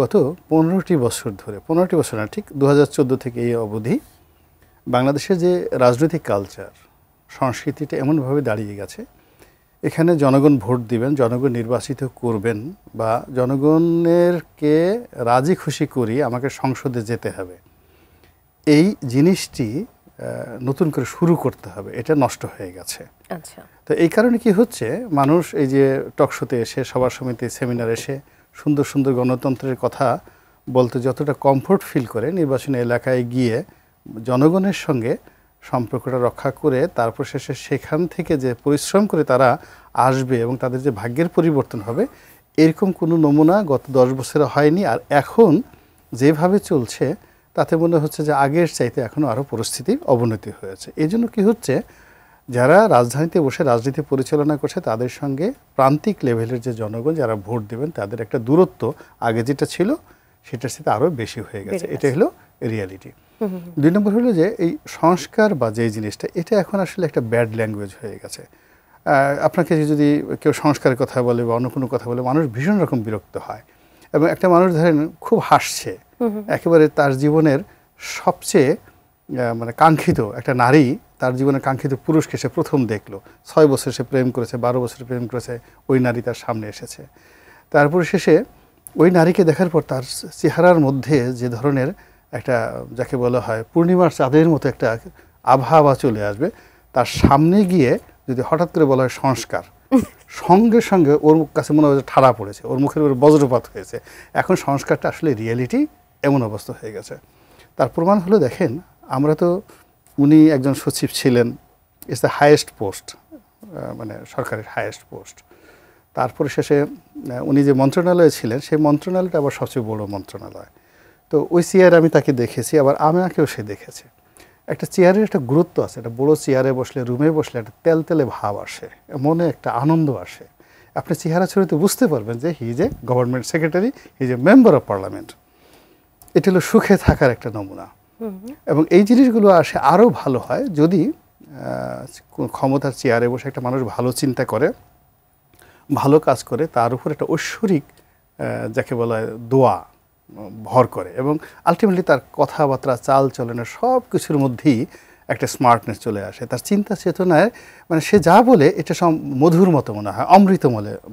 গত ১৫টি বছর ধরে ১৫টি বছর না, ঠিক ২০১৪ থেকে এই অবধি বাংলাদেশের যে রাজনৈতিক কালচার, সংস্কৃতিটা এমনভাবে দাঁড়িয়ে গেছে, এখানে জনগণ ভোট দিবেন, জনগণ নির্বাচিত করবেন বা জনগণেরকে রাজি খুশি করি আমাকে সংসদে যেতে হবে, এই জিনিসটি নতুন করে শুরু করতে হবে, এটা নষ্ট হয়ে গেছে। আচ্ছা, তো এই কারণে কি হচ্ছে, মানুষ এই যে টকশোতে এসে, সভা সমিতি, সেমিনার এসে সুন্দর সুন্দর গণতন্ত্রের কথা বলতে যতটা কমফোর্ট ফিল করে, নির্বাচনী এলাকায় গিয়ে জনগণের সঙ্গে সম্পর্কটা রক্ষা করে তারপর শেষে সেখান থেকে যে পরিশ্রম করে তারা আসবে এবং তাদের যে ভাগ্যের পরিবর্তন হবে, এরকম কোনো নমুনা গত 10 বছরে হয়নি। আর এখন যেভাবে চলছে তাতে মনে হচ্ছে যে আগের চাইতে এখনও আরও পরিস্থিতির অবনতি হয়েছে। এই জন্য কী হচ্ছে, যারা রাজধানীতে বসে রাজনীতি পরিচালনা করছে তাদের সঙ্গে প্রান্তিক লেভেলের যে জনগণ যারা ভোট দেবেন তাদের একটা দূরত্ব আগে যেটা ছিল সেটার সাথে আরও বেশি হয়ে গেছে। এটা হলো রিয়ালিটি। 2 নম্বর হলো যে এই সংস্কার বা যে জিনিসটা, এটা এখন আসলে একটা ব্যাড ল্যাঙ্গুয়েজ হয়ে গেছে। আপনাকে যদি কেউ সংস্কারের কথা বলে বা অন্য কোনো কথা বলে, মানুষ ভীষণ রকম বিরক্ত হয়। এবং একটা মানুষ ধরেন খুব হাসছে, একেবারে তার জীবনের সবচেয়ে মানে কাঙ্ক্ষিত একটা নারী, তার জীবনের কাঙ্ক্ষিত পুরুষকে সে প্রথম দেখলো, 6 বছর সে প্রেম করেছে, 12 বছর প্রেম করেছে, ওই নারী তার সামনে এসেছে। তারপরে শেষে ওই নারীকে দেখার পর তার চেহারার মধ্যে যে ধরনের একটা, যাকে বলা হয় পূর্ণিমার চাঁদের মতো একটা আবহাওয়া চলে আসবে, তার সামনে গিয়ে যদি হঠাৎ করে বলা হয় সংস্কার, সঙ্গে সঙ্গে ওর কাছে মনে হয় ঠাড়া পড়েছে, ওর মুখের উপর বজ্রপাত হয়েছে। এখন সংস্কারটা আসলে রিয়েলিটি এমন অবস্থা হয়ে গেছে। তার প্রমাণ হলো, দেখেন আমরা তো, উনি একজন সচিব ছিলেন, ইটস দ্য হাইয়েস্ট পোস্ট, মানে সরকারের হাইয়েস্ট পোস্ট। তারপরে শেষে উনি যে মন্ত্রণালয়ে ছিলেন, সেই মন্ত্রণালয়টা আবার সবচেয়ে বড় মন্ত্রণালয়। তো ওই চেয়ারে আমি তাকে দেখেছি, আবার আমাকেও সে দেখেছে। একটা চেয়ারের একটা গুরুত্ব আছে, একটা বড়ো চেয়ারে বসলে, রুমে বসলে একটা তেলতেলে ভাব আসে, মনে একটা আনন্দ আসে। আপনি চেহারা ছবিতে বুঝতে পারবেন যে he is a government secretary, he is a member of parliament. এটা হলো সুখে থাকার একটা নমুনা। এবং এই জিনিসগুলো আসে আরও ভালো হয় যদি ক্ষমতার চেয়ারে বসে একটা মানুষ ভালো চিন্তা করে, ভালো কাজ করে, তার উপর একটা ঐশ্বরিক, যাকে বলা হয় দোয়া, ভর করে এবং আলটিমেটলি তার কথাবার্তা, চাল চলনের সব কিছুর মধ্যেই একটা স্মার্টনেস চলে আসে। তার চিন্তা চেতনায় মানে সে যা বলে এটা সব মধুর মতো মনে হয়, অমৃত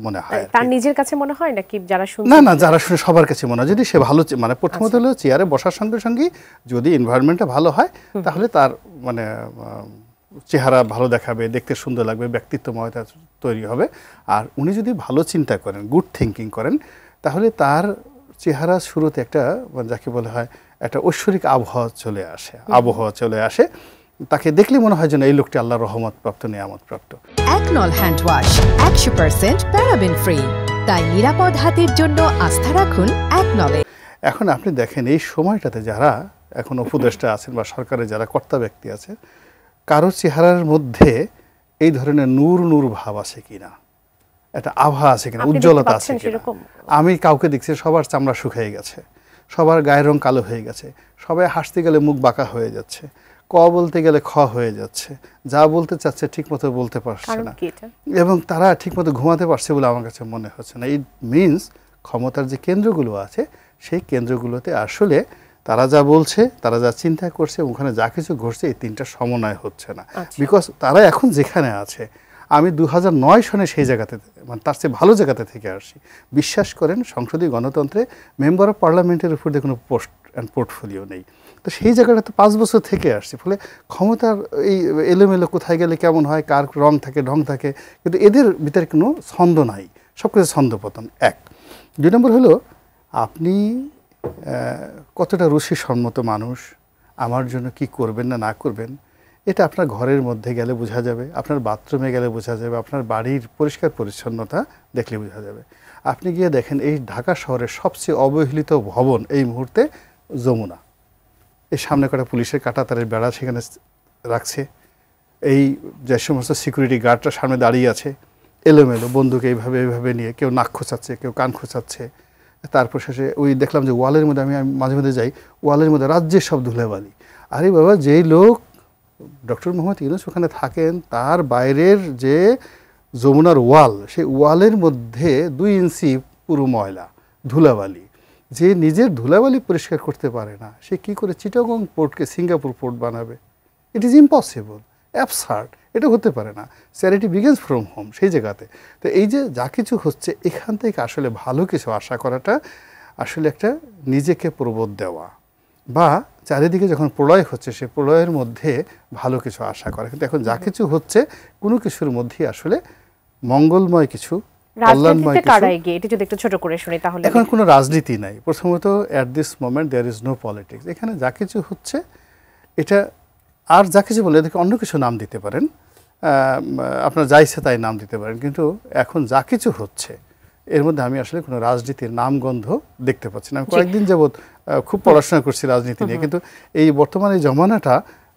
মনে হয়। তার নিজের কাছে মনে হয় নাকি যারা শুনে? না, যারা শুনে সবার কাছে মনে হয়। যদি সে ভালো, মানে প্রথমত হলো চেয়ারে বসার সঙ্গে সঙ্গে যদি এনভায়রনমেন্টটা ভালো হয়, তাহলে তার মানে চেহারা ভালো দেখাবে, দেখতে সুন্দর লাগবে, ব্যক্তিত্বময়তা তৈরি হবে। আর উনি যদি ভালো চিন্তা করেন, গুড থিঙ্কিং করেন, তাহলে তার চেহারা শুরুতে একটা, যাকে বলা হয় একটা ঐশ্বরিক আবহাওয়া চলে আসে। তাকে দেখলে মনে হয় যেন এই লোকটি আল্লাহর রহমত প্রাপ্ত, নিয়ামত প্রাপ্ত। একনল হ্যান্ড ওয়াশ 100% প্যারাবেন ফ্রি, তাই নিরাপদ হাতের জন্য আস্থা রাখুন একনলে। এখন আপনি দেখেন এই সময়টাতে যারা এখন উপদেষ্টা আছেন বা সরকারের যারা কর্তা ব্যক্তি আছে, কারোর চেহারার মধ্যে এই ধরনের নূর ভাব আছে কিনা, একটা আভা আছে কিনা, উজ্জ্বলতা আছে কিনা। আমি কাউকে দেখছি সবার চামড়া শুকিয়ে গেছে, সবার গায়ের রং কালো হয়ে গেছে, সবাই হাসতে গেলে মুখ বাঁকা হয়ে যাচ্ছে, ক বলতে গেলে খ হয়ে যাচ্ছে, যা বলতে চাচ্ছে ঠিকমতো বলতে পারছে না, এবং তারা ঠিকমতো ঘুমাতে পারছে বলে আমার কাছে মনে হচ্ছে না। ইট মিনস ক্ষমতার যে কেন্দ্রগুলো আছে সেই কেন্দ্রগুলোতে আসলে তারা যা বলছে, তারা যা চিন্তা করছে, ওখানে যা কিছু ঘটছে, এই তিনটা সমন্বয় হচ্ছে না। বিকজ তারা এখন যেখানে আছে, আমি 2009 সনে সেই জায়গাতে, মানে তার চেয়ে ভালো জায়গাতে থেকে আসছি। বিশ্বাস করেন, সংসদীয় গণতন্ত্রে মেম্বার অফ পার্লামেন্টের উপর দিয়ে কোনো পোস্ট অ্যান্ড পোর্টফোলিও নেই। তো সেই জায়গাটা তো 5 বছর থেকে আসছে, ফলে ক্ষমতার এই এলোমেলো কোথায় গেলে কেমন হয়, কার রং থাকে, ঢং থাকে, কিন্তু এদের ভিতরে কোনো ছন্দ নাই, সব কিছু ছন্দপতন। 1 2 নম্বর হলো, আপনি কতটা রুচিসম্মত মানুষ, আমার জন্য কি করবেন না করবেন, এটা আপনার ঘরের মধ্যে গেলে বোঝা যাবে, আপনার বাথরুমে গেলে বোঝা যাবে, আপনার বাড়ির পরিষ্কার পরিচ্ছন্নতা দেখলে বোঝা যাবে। আপনি গিয়ে দেখেন এই ঢাকা শহরের সবচেয়ে অবহেলিত ভবন এই মুহূর্তে যমুনা। এই সামনে কটা পুলিশের কাঁটাতারের বেড়া সেখানে রাখছে, এই যে সমস্ত সিকিউরিটি গার্ডরা সামনে দাঁড়িয়ে আছে এলোমেলো বন্দুক এইভাবে নিয়ে, কেউ নাক খোঁচাচ্ছে, কেউ কান খোঁচাচ্ছে। তারপর শেষে ওই দেখলাম যে ওয়ালের মধ্যে, আমি মাঝে মধ্যে যাই, ওয়ালের মধ্যে রাজ্যের সব ধুলাবালি। আরে বাবা, যেই লোক ডক্টর মোহাম্মদ ইউনূস ওখানে থাকেন, তার বাইরের যে যমুনার ওয়াল, সেই ওয়ালের মধ্যে 2 ইঞ্চি পুরো ময়লা, ধুলাবালি। যে নিজের ধুলাবালি পরিষ্কার করতে পারে না, সে কি করে চিটাগং পোর্টকে সিঙ্গাপুর পোর্ট বানাবে? ইট ইজ ইম্পসিবল, অ্যাবসার্ড, এটা হতে পারে না। চ্যারিটি বিগিনস ফ্রম হোম, সেই জায়গাতে। তো এই যে যা কিছু হচ্ছে, এখান থেকে আসলে ভালো কিছু আশা করাটা আসলে একটা নিজেকে প্রবোধ দেওয়া, বা চারিদিকে যখন প্রলয় হচ্ছে সে প্রলয়ের মধ্যে ভালো কিছু আশা করা। কিন্তু এখন যা কিছু হচ্ছে, কোনো কিছুর মধ্যেই আসলে মঙ্গলময় কিছু, কল্যাণময় রাজনীতিতে কিছু। কারা এগিয়ে, এটা যদি একটু ছোট করে শুনি তাহলে। এখন কোনো রাজনীতি নাই। প্রথমত, at this moment there is no politics. এখানে যা কিছু হচ্ছে, এটা আর যা কিছু বলে এদেরকে অন্য কিছু নাম দিতে পারেন, আপনার যা ইচ্ছে তাই নাম দিতে পারেন, কিন্তু এখন যা কিছু হচ্ছে এর মধ্যে আমি আসলে কোনো রাজনীতির নামগন্ধ দেখতে পাচ্ছি না। আমি কয়েকদিন যাবৎ খুব পড়াশোনা করছি রাজনীতি নিয়ে, কিন্তু এই বর্তমানে জমানাটা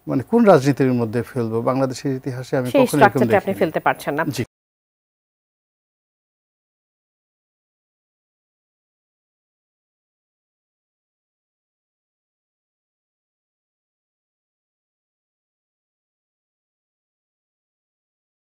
মানে কোন রাজনীতির মধ্যে ফেলবো বাংলাদেশের ইতিহাসে আমি সেই কখনো এরকম স্ট্রাকচারটা আপনি দেখিনি। ফেলতে পারছেন না। জি।